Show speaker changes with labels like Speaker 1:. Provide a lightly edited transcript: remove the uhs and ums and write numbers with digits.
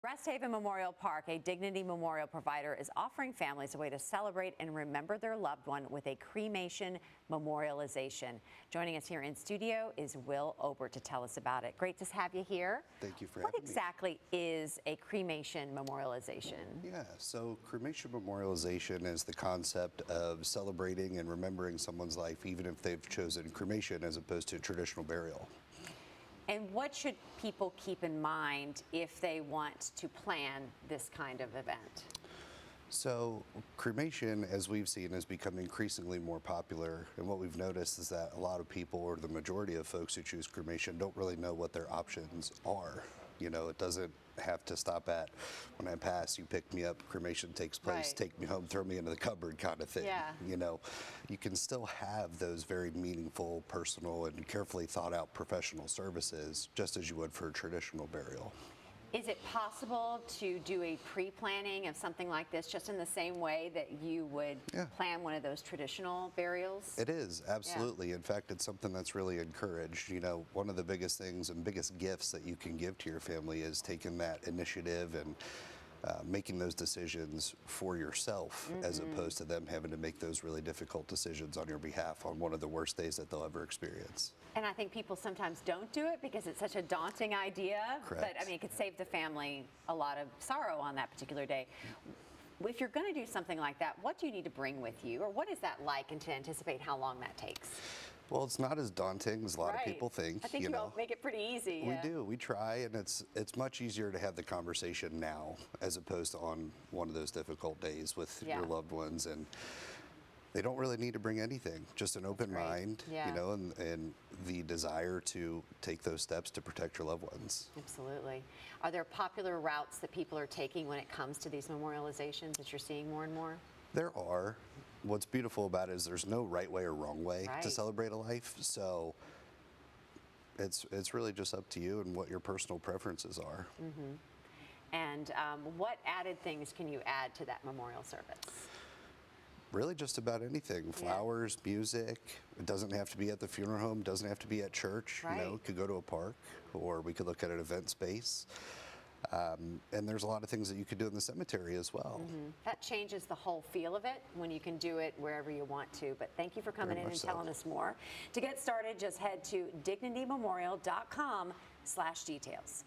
Speaker 1: Resthaven Memorial Park, a dignity memorial provider, is offering families a way to celebrate and remember their loved one with a cremation memorialization. Joining us here in studio is Will Obert to tell us about it. Great to have you here.
Speaker 2: Thank you for having me.
Speaker 1: What exactly is a cremation memorialization?
Speaker 2: Yeah, so cremation memorialization is the concept of celebrating and remembering someone's life even if they've chosen cremation as opposed to traditional burial.
Speaker 1: And what should people keep in mind if they want to plan this kind of event?
Speaker 2: So cremation, as we've seen, has become increasingly more popular, and what we've noticed is that a lot of people, or the majority of folks who choose cremation, don't really know what their options are. You know, it doesn't have to stop at, when I pass, you pick me up, cremation takes place,
Speaker 1: Right.
Speaker 2: take me home, throw me into the cupboard kind of thing.
Speaker 1: Yeah.
Speaker 2: You know, you can still have those very meaningful, personal, and carefully thought out professional services, just as you would for a traditional burial.
Speaker 1: Is it possible to do a pre-planning of something like this just in the same way that you would plan one of those traditional burials?
Speaker 2: It is, absolutely. In fact, it's something that's really encouraged. You know, one of the biggest things and biggest gifts that you can give to your family is taking that initiative and making those decisions for yourself, as opposed to them having to make those really difficult decisions on your behalf on one of the worst days that they'll ever experience.
Speaker 1: And I think people sometimes don't do it because it's such a daunting idea.
Speaker 2: Correct.
Speaker 1: But I mean, it could save the family a lot of sorrow on that particular day. If you're going to do something like that, what do you need to bring with you, or what is that like, and to anticipate how long that takes?
Speaker 2: Well, it's not as daunting as a lot of people think.
Speaker 1: I think you all make it pretty easy.
Speaker 2: We do. We try, and it's much easier to have the conversation now as opposed to on one of those difficult days with your loved ones. And they don't really need to bring anything, just an open mind, you know, and the desire to take those steps to protect your loved ones.
Speaker 1: Absolutely. Are there popular routes that people are taking when it comes to these memorializations that you're seeing more and more?
Speaker 2: There are. What's beautiful about it is there's no right way or wrong way to celebrate a life. So it's really just up to you and what your personal preferences are.
Speaker 1: And what added things can you add to that memorial service?
Speaker 2: Really just about anything. Flowers, music. It doesn't have to be at the funeral home, doesn't have to be at church. You know, it could go to a park, or we could look at an event space. And there's a lot of things that you could do in the cemetery as well.
Speaker 1: That changes the whole feel of it when you can do it wherever you want to. But thank you for coming in and telling us more. To get started, just head to dignitymemorial.com/details.